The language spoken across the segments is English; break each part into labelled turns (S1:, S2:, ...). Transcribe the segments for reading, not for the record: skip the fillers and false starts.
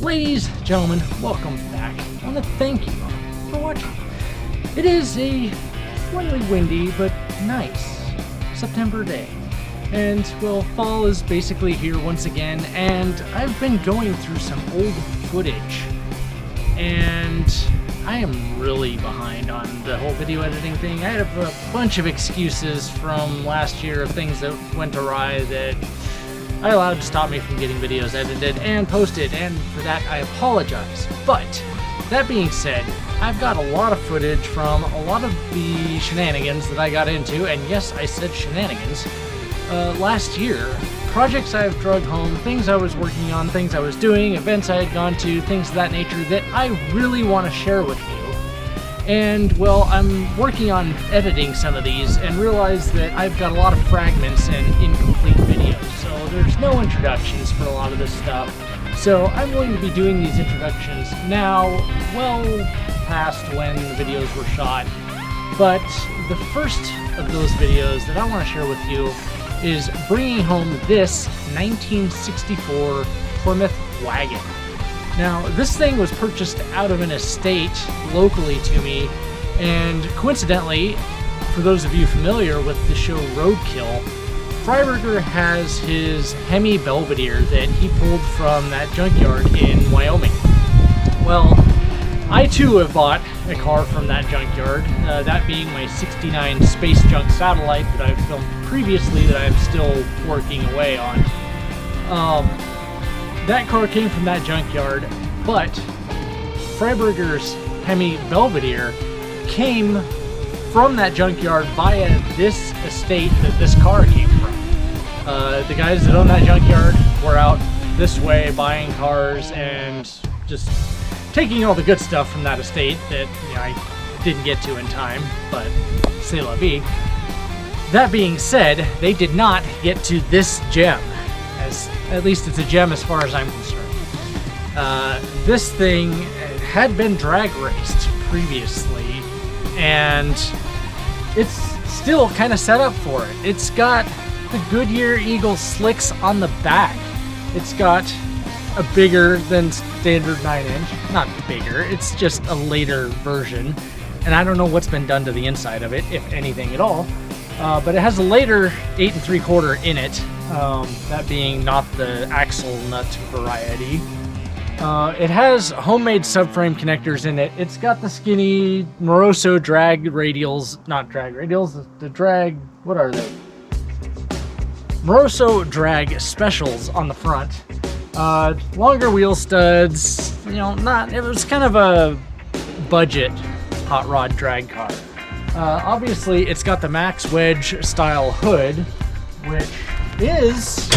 S1: Ladies, gentlemen, welcome back. I want to thank you for watching. It is a slightly windy but nice September day. And, well, fall is basically here once again, and I've been going through some old footage. And I am really behind on the whole video editing thing. I have a bunch of excuses from last year of things that went awry that I allowed to stop me from getting videos edited and posted, and for that I apologize. But, that being said, I've got a lot of footage from a lot of the shenanigans that I got into, and yes, I said shenanigans, last year. Projects I've drug home, things I was working on, things I was doing, events I had gone to, things of that nature that I really want to share with you. And, well, I'm working on editing some of these and realize that I've got a lot of fragments and incomplete videos, so there's no introductions for a lot of this stuff. So I'm going to be doing these introductions now, well past when the videos were shot. But the first of those videos that I want to share with you is bringing home this 1964 Plymouth Wagon. Now, this thing was purchased out of an estate locally to me, and coincidentally, for those of you familiar with the show Roadkill, Freiburger has his Hemi Belvedere that he pulled from that junkyard in Wyoming. Well, I too have bought a car from that junkyard, that being my '69 Space Junk Satellite that I've filmed previously that I'm still working away on. That car came from that junkyard, but Freiburger's Hemi Belvedere came from that junkyard via this estate that this car came from. The guys that own that junkyard were out this way buying cars and just taking all the good stuff from that estate that, you know, I didn't get to in time, but c'est la vie. That being said, they did not get to this gem. At least it's a gem as far as I'm concerned. This thing had been drag raced previously, and it's still kind of set up for it. It's got the Goodyear Eagle slicks on the back. It's got a bigger than standard 9-inch. Not bigger, it's just a later version. And I don't know what's been done to the inside of it, if anything at all. But it has a later 8 3/4 in it. That being not the axle nut variety. It has homemade subframe connectors in it. It's got the skinny Moroso drag radials, not drag radials, the drag, what are they? Moroso drag specials on the front. Longer wheel studs, you know, it was kind of a budget hot rod drag car. Obviously, it's got the Max Wedge style hood, which is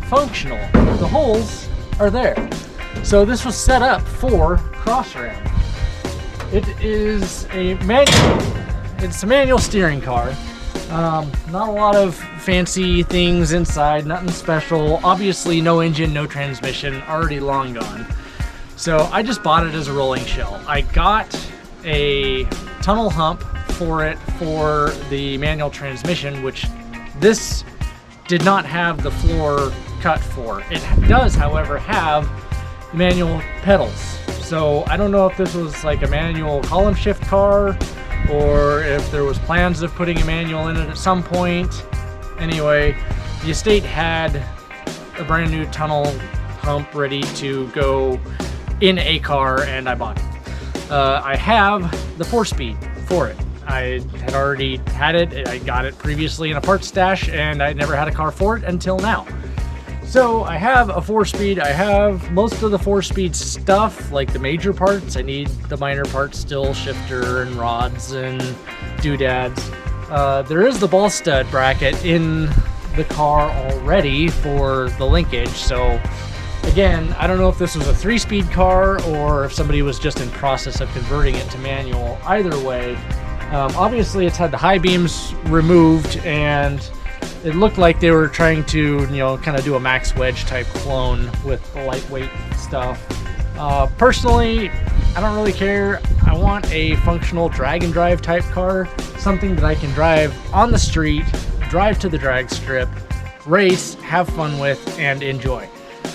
S1: functional. The holes are there. So this was set up for cross ram. It is a manual. It's a manual steering car. Not a lot of fancy things inside, nothing special. Obviously, no engine, no transmission, already long gone. So I just bought it as a rolling shell. I got a tunnel hump for it for the manual transmission, which this did not have the floor cut for. It does, however, have manual pedals. So I don't know if this was like a manual column shift car or if there was plans of putting a manual in it at some point. Anyway, the estate had a brand new tunnel hump ready to go in a car, and I bought it. I have the 4-speed for it. I had already had it. I got it previously in a parts stash, and I never had a car for it until now. So I have a 4-speed. I have most of the 4-speed stuff, like the major parts. I need the minor parts still, shifter and rods and doodads. There is the ball stud bracket in the car already for the linkage. So again, I don't know if this was a 3-speed car or if somebody was just in process of converting it to manual. Either way, obviously it's had the high beams removed, and it looked like they were trying to, you know, kind of do a Max Wedge type clone with the lightweight stuff. Personally, I don't really care. I want a functional drag and drive type car, something that I can drive on the street, drive to the drag strip, race, have fun with, and enjoy.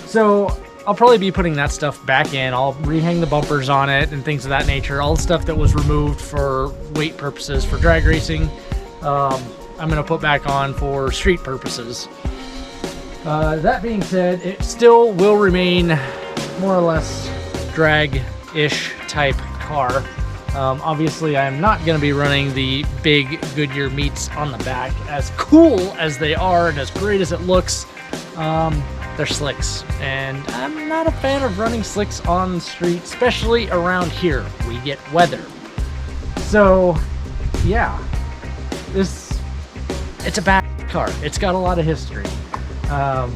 S1: So I'll probably be putting that stuff back in. I'll rehang the bumpers on it and things of that nature. All the stuff that was removed for weight purposes for drag racing, I'm going to put back on for street purposes. That being said, it still will remain more or less drag-ish type car. Obviously, I'm not going to be running the big Goodyear meats on the back. As cool as they are and as great as it looks, they're slicks. And I'm not a fan of running slicks on the street, especially around here. We get weather. So, yeah. It's a bad car. It's got a lot of history. I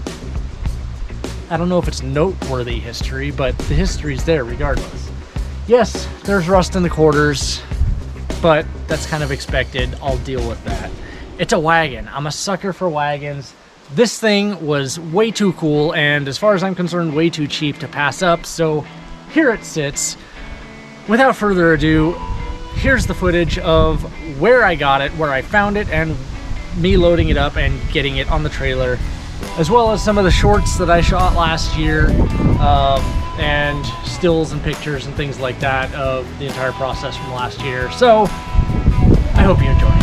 S1: don't know if it's noteworthy history, but the history's there regardless. Yes, there's rust in the quarters, but that's kind of expected. I'll deal with that. It's a wagon. I'm a sucker for wagons. This thing was way too cool, and as far as I'm concerned, way too cheap to pass up, so here it sits. Without further ado, here's the footage of where I got it, where I found it, and me loading it up and getting it on the trailer, as well as some of the shorts that I shot last year, and stills and pictures and things like that of the entire process from last year. So I hope you enjoy it.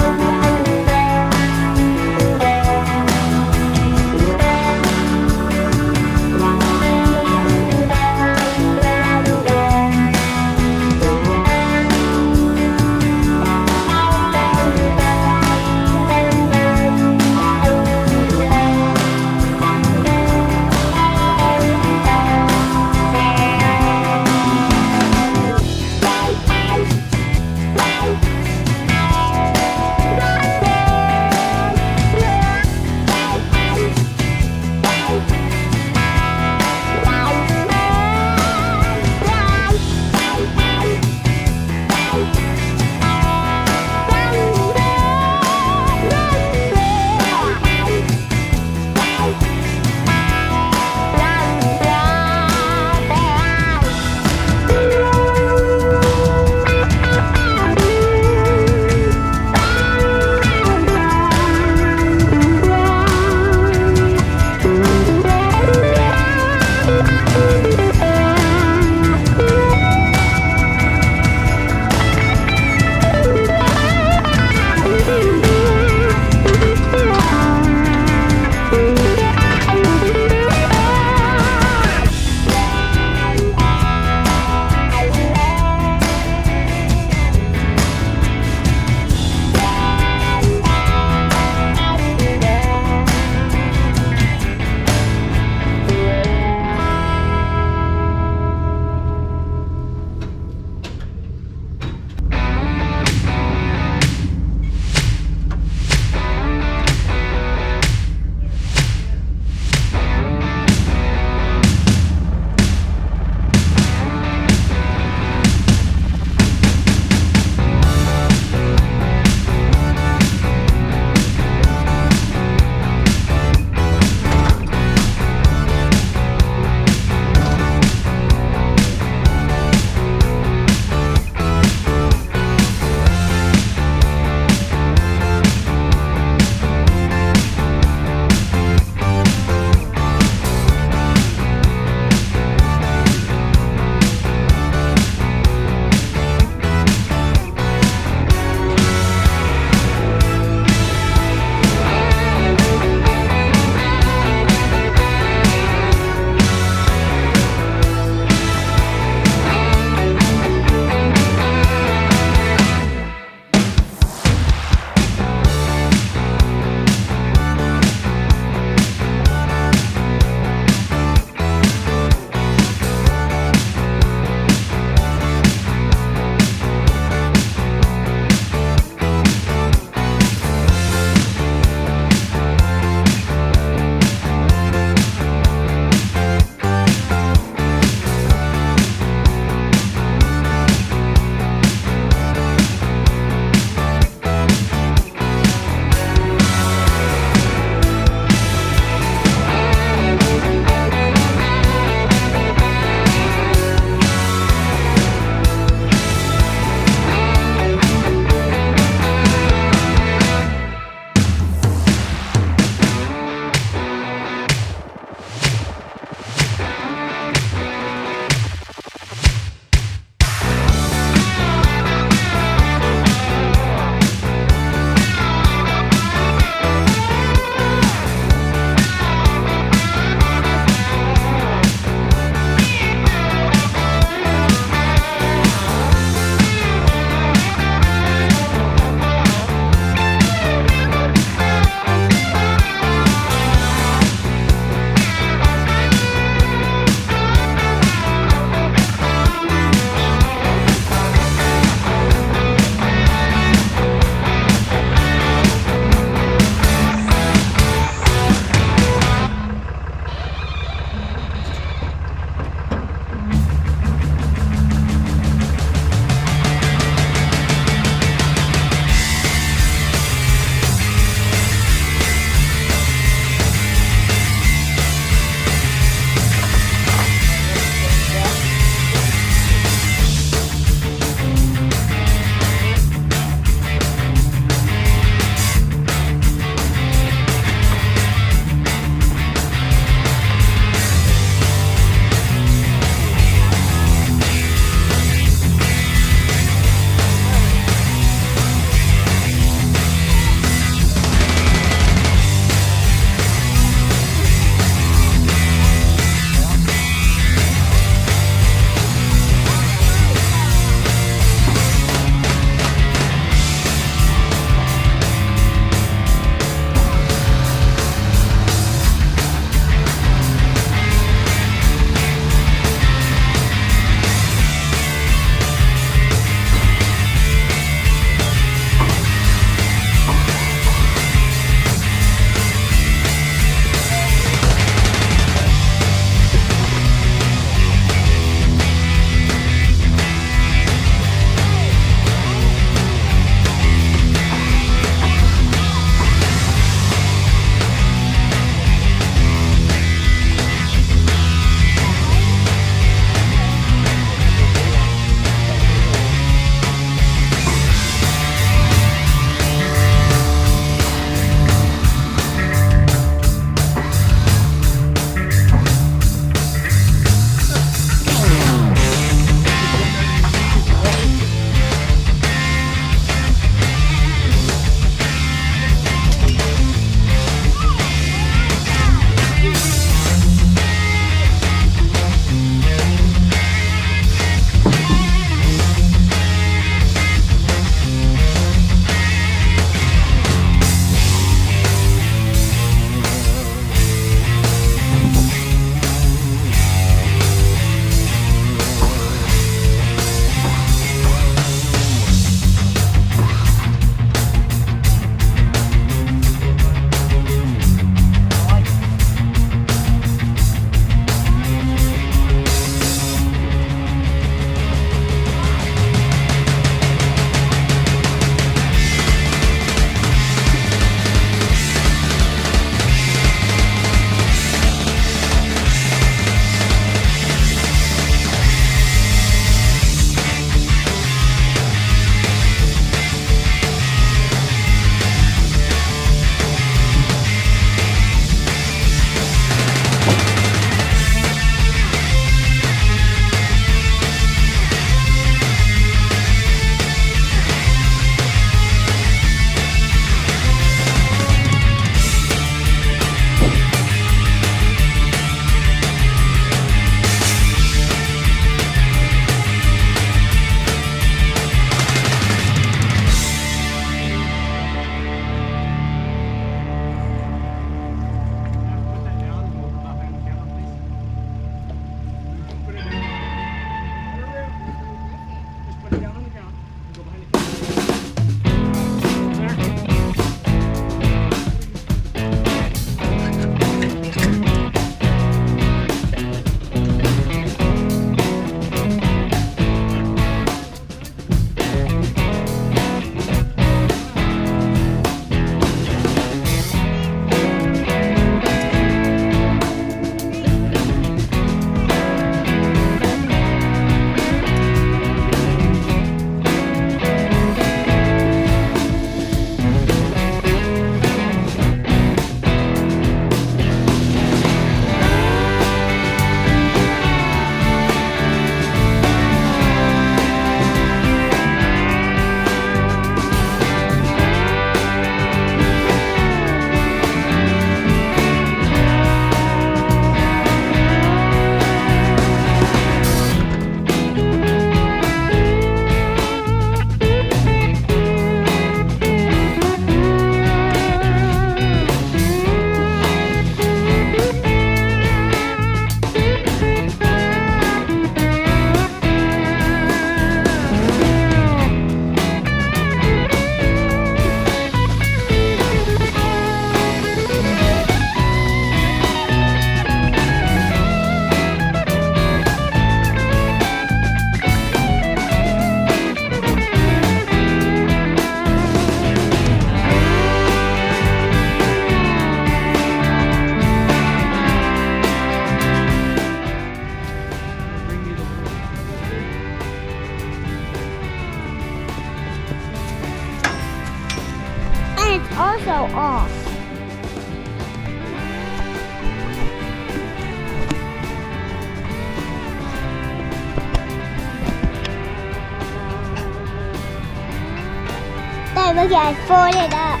S2: look at it, fold it up.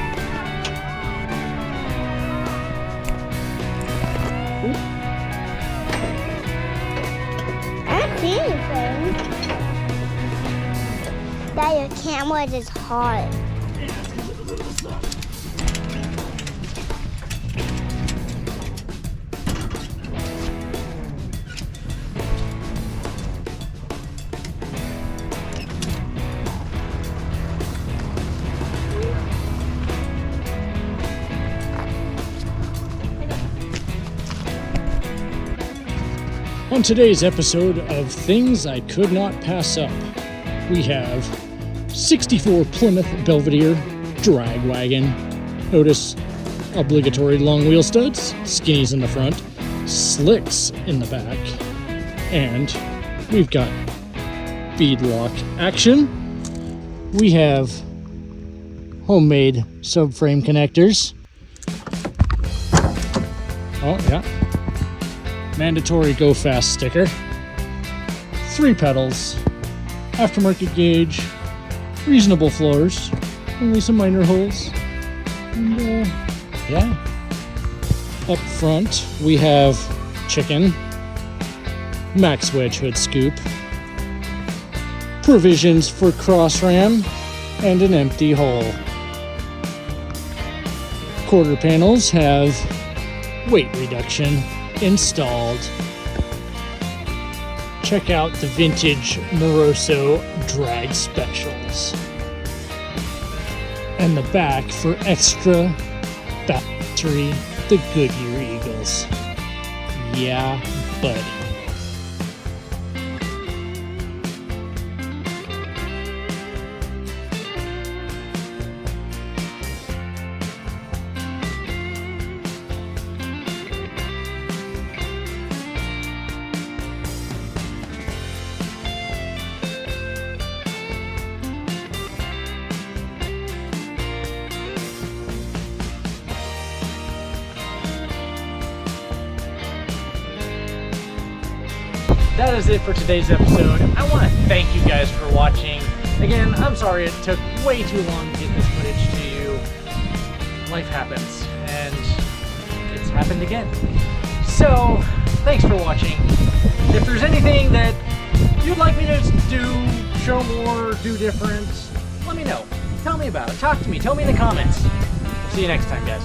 S2: I don't see anything. That your camera is hard.
S3: On today's episode of Things I Could Not Pass Up, we have 64 Plymouth Belvedere drag wagon. Notice obligatory long wheel studs, skinnies in the front, slicks in the back, and we've got beadlock action. We have homemade subframe connectors. Oh, yeah. Mandatory Go Fast sticker, 3 pedals, aftermarket gauge, reasonable floors, only some minor holes, and yeah. Up front we have chicken, max wedge hood scoop, provisions for cross ram, and an empty hole. Quarter panels have weight reduction installed. Check out the vintage Moroso drag specials. And the back for extra battery, the Goodyear Eagles. Yeah, buddy.
S1: That is it for today's episode. I want to thank you guys for watching. Again, I'm sorry it took way too long to get this footage to you. Life happens, and it's happened again. So, thanks for watching. If there's anything that you'd like me to do, show more, do different, let me know. Tell me about it. Talk to me. Tell me in the comments. See you next time, guys.